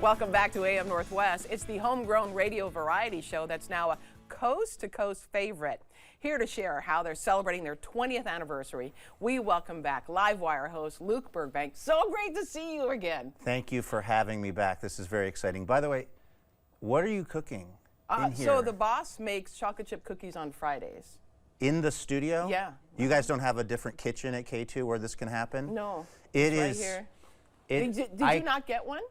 Welcome back to AM Northwest. It's the homegrown radio variety show that's now a coast-to-coast favorite. Here to share how they're celebrating their 20th anniversary, we welcome back Livewire host Luke Burbank. So great to see you again. Thank you for having me back. This is very exciting. By the way, what are you cooking in here? So the boss makes chocolate chip cookies on Fridays. In the studio? Yeah. You guys don't have a different kitchen at K2 where this can happen? No. It it's is. Right here. Did you not get one?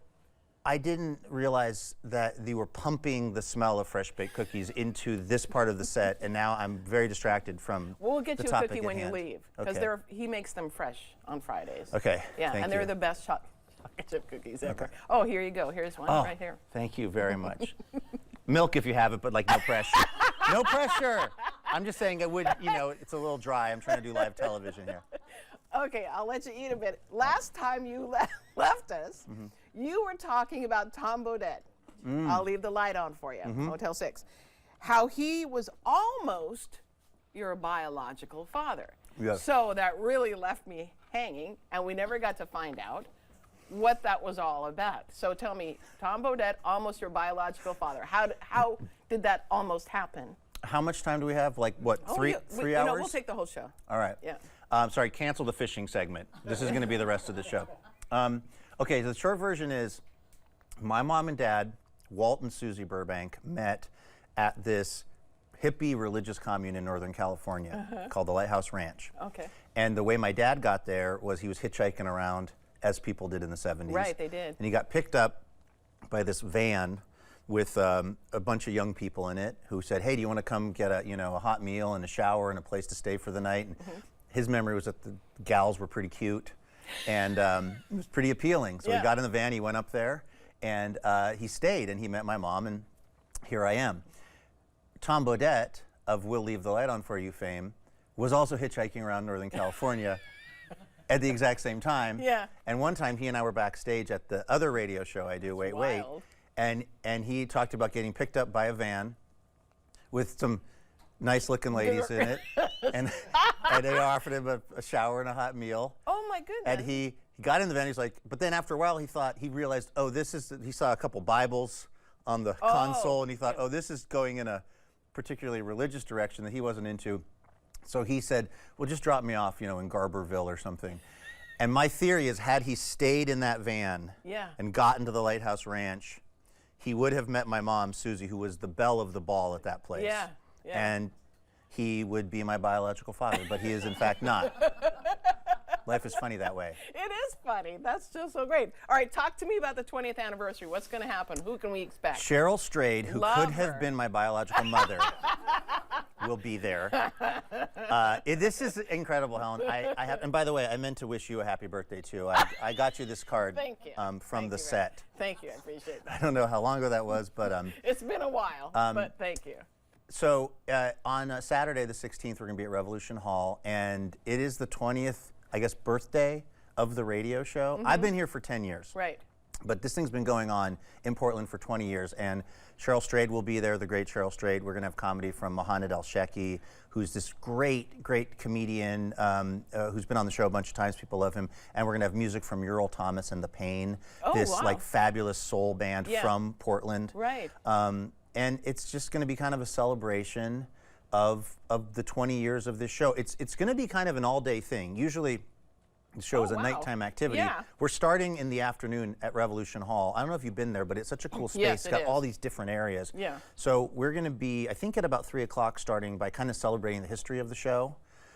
I didn't realize that they were pumping the smell of fresh baked cookies into this part of the set, and now I'm very distracted from We'll get the you a topic cookie at when hand. you leave, because he makes them fresh on Fridays. Okay. Yeah, thank and you. they're the best chocolate chip cookies ever. Okay. Oh, here you go. Here's one right here. Thank you very much. Milk if you have it, but like no pressure. No pressure. I'm just saying it would, you know, it's a little dry. I'm trying to do live television here. Okay, I'll let you eat a bit. Last time you left us, you were talking about Tom Bodett. I'll leave the light on for you, Motel 6. How he was almost your biological father. Yes. So that really left me hanging, and we never got to find out what that was all about. So tell me, Tom Bodett, almost your biological father. How did that almost happen? How much time do we have? Like what, three hours? No, we'll take the whole show. All right. Yeah. Sorry, cancel the fishing segment. This is going to be the rest of the show. Okay, the short version is my mom and dad, Walt and Susie Burbank, met at this hippie religious commune in Northern California called the Lighthouse Ranch. Okay. And the way my dad got there was he was hitchhiking around, as people did in the 70s. Right, they did. And he got picked up by this van with a bunch of young people in it who said, hey, do you want to come get a hot meal and a shower and a place to stay for the night? And his memory was that the gals were pretty cute and it was pretty appealing. So he got in the van, he went up there, and he stayed, and he met my mom, and here I am. Tom Bodett of We'll Leave the Light On For You fame was also hitchhiking around Northern California at the exact same time. Yeah. And one time he and I were backstage at the other radio show I do, Wait, Wait. And he talked about getting picked up by a van with some nice looking ladies in it. and they offered him a shower and a hot meal. Oh my goodness. And he got in the van, he's like, but then after a while he realized, oh, he saw a couple Bibles on the console, and he thought, oh, this is going in a particularly religious direction that he wasn't into. So he said, well, just drop me off, in Garberville or something. And my theory is, had he stayed in that van and gotten to the Lighthouse Ranch, he would have met my mom, Susie, who was the belle of the ball at that place. Yeah. And he would be my biological father, but he is in fact not. Life is funny that way. It is funny. That's just so great. All right, talk to me about the 20th anniversary. What's going to happen? Who can we expect? Cheryl Strayed, who Love could have been my biological mother, will be there. This is incredible, Helen. And by the way, I meant to wish you a happy birthday too. I got you this card Thank you. From the set. Thank you. I appreciate that. I don't know how long ago that was, but it's been a while. But thank you. So on Saturday the 16th, we're going to be at Revolution Hall, and it is the 20th, I guess, birthday of the radio show. I've been here for 10 years. Right. But this thing's been going on in Portland for 20 years, and Cheryl Strayed will be there, the great Cheryl Strayed. We're going to have comedy from Mohamed El-Sheki, who's this great, great comedian who's been on the show a bunch of times. People love him. And we're going to have music from Ural Thomas and The Pain, this like fabulous soul band from Portland. Right. And it's just going to be kind of a celebration of the 20 years of this show. It's going to be kind of an all-day thing. Usually the show is a nighttime activity. Yeah. We're starting in the afternoon at Revolution Hall. I don't know if you've been there, but it's such a cool space. Yes, it's got all these different areas. Yeah. So we're going to be, I think, at about 3 o'clock starting by kind of celebrating the history of the show.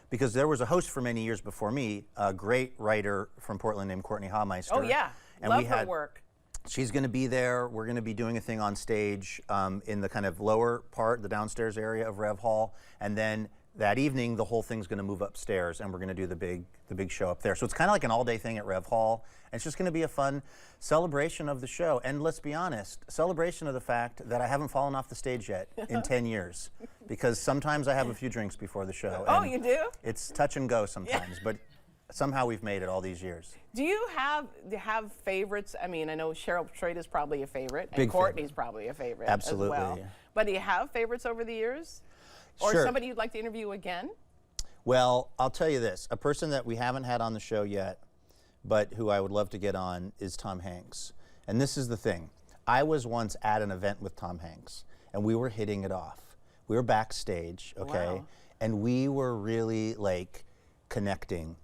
Because there was a host for many years before me, a great writer from Portland named Courtney Haumeister. Oh, yeah. And love her work. She's going to be there. We're going to be doing a thing on stage in the kind of lower part, the downstairs area of Rev Hall, and then that evening the whole thing's going to move upstairs, and we're going to do the big show up there. So it's kind of like an all-day thing at Rev Hall, and it's just going to be a fun celebration of the show. And let's be honest, celebration of the fact that I haven't fallen off the stage yet in 10 years, because sometimes I have a few drinks before the show. Oh, you do? It's touch and go sometimes, but somehow we've made it all these years. Do you have favorites? I mean, I know Cheryl Strayed is probably a favorite, Big and Courtney's probably a favorite Absolutely, as well. yeah. But do you have favorites over the years? Or Sure. somebody you'd like to interview again? Well, I'll tell you this. A person that we haven't had on the show yet, but who I would love to get on, is Tom Hanks. And this is the thing. I was once at an event with Tom Hanks, and we were hitting it off. We were backstage, okay? Wow. And we were really like connecting.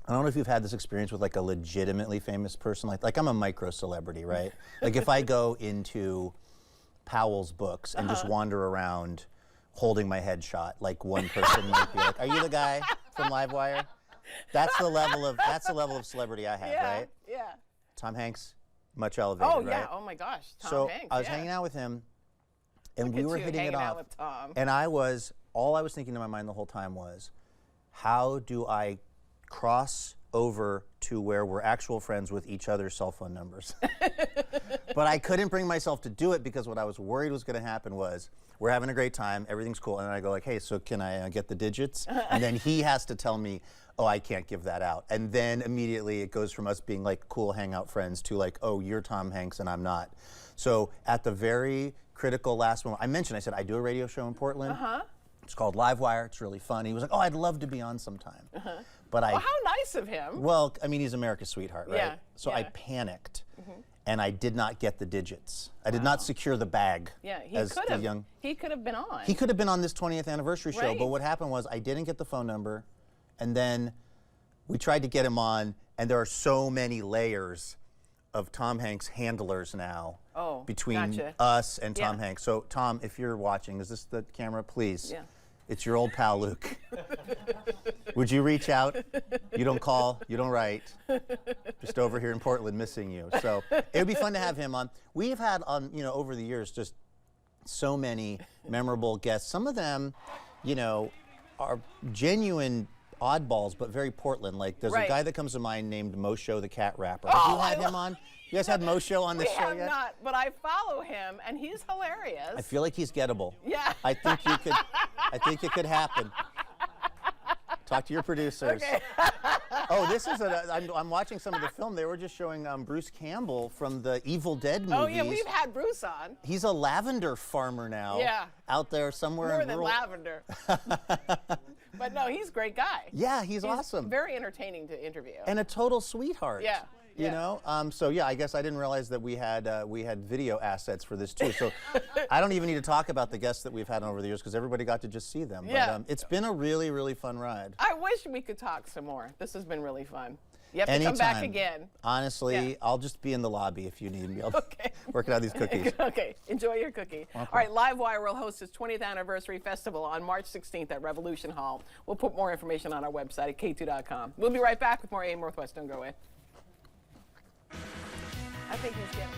I don't know if you've had this experience with like a legitimately famous person. Like I'm a micro celebrity, right? Like if I go into Powell's books and just wander around holding my headshot, like one person might be like, "Are you the guy from Livewire?" That's the level of celebrity I have, Yeah, right? yeah. Tom Hanks, much elevated, Oh, right? yeah. Oh, my gosh. Tom So Hanks. I was yeah. hanging out with him, and Look we at were you hitting it hanging out off. with Tom. And all I was thinking in my mind the whole time was, how do I cross over to where we're actual friends with each other's cell phone numbers? But I couldn't bring myself to do it because what I was worried was going to happen was, we're having a great time, everything's cool, and then I go like, "Hey, so can I get the digits?" And then he has to tell me, "Oh, I can't give that out." And then immediately it goes from us being like cool hangout friends to like, "Oh, you're Tom Hanks and I'm not." So at the very critical last moment, I said, I do a radio show in Portland. It's called Livewire. It's really fun. He was like, "Oh, I'd love to be on sometime." But Well, how nice of him. well, I mean, he's America's sweetheart, right? Yeah, So I yeah. panicked, and I did not get the digits. I did not secure the bag. Yeah, he as could the have. young. He could have been on. He could have been on this 20th anniversary show, but Right. what happened was I didn't get the phone number, and then we tried to get him on, and there are so many layers of Tom Hanks handlers now Oh, between gotcha. us and Tom Yeah. Hanks. So Tom, if you're watching, is this the camera? Please. Yeah. It's your old pal Luke. Would you reach out? You don't call, you don't write. Just over here in Portland missing you. So it would be fun to have him on. We've had on, over the years just so many memorable guests. Some of them, are genuine oddballs, but very Portland. Like there's a Right. guy that comes to mind named Mosho the cat rapper. Oh, Have you I had him on? You guys had Mosho on this We show have yet? not, but I follow him, and he's hilarious. I feel like he's gettable. Yeah. I think it could happen. Talk to your producers. Okay. Oh, this is I'm watching some of the film. They were just showing Bruce Campbell from the Evil Dead movies. Oh, yeah, we've had Bruce on. He's a lavender farmer now. Yeah. Out there somewhere More in than rural. lavender. But no, he's a great guy. Yeah, he's He's awesome. very entertaining to interview. And a total sweetheart. Yeah, You yeah. know. So yeah, I guess I didn't realize that we had video assets for this too. So I don't even need to talk about the guests that we've had over the years because everybody got to just see them. Yeah. But it's been a really, really fun ride. I wish we could talk some more. This has been really fun. You have to come back Anytime. again. Honestly, Yeah. I'll just be in the lobby if you need me. I'll Okay. working out these cookies. Okay, enjoy your cookie. All right, Livewire will host its 20th anniversary festival on March 16th at Revolution Hall. We'll put more information on our website at k2.com. We'll be right back with more AM Northwest. Don't go away. I think he's getting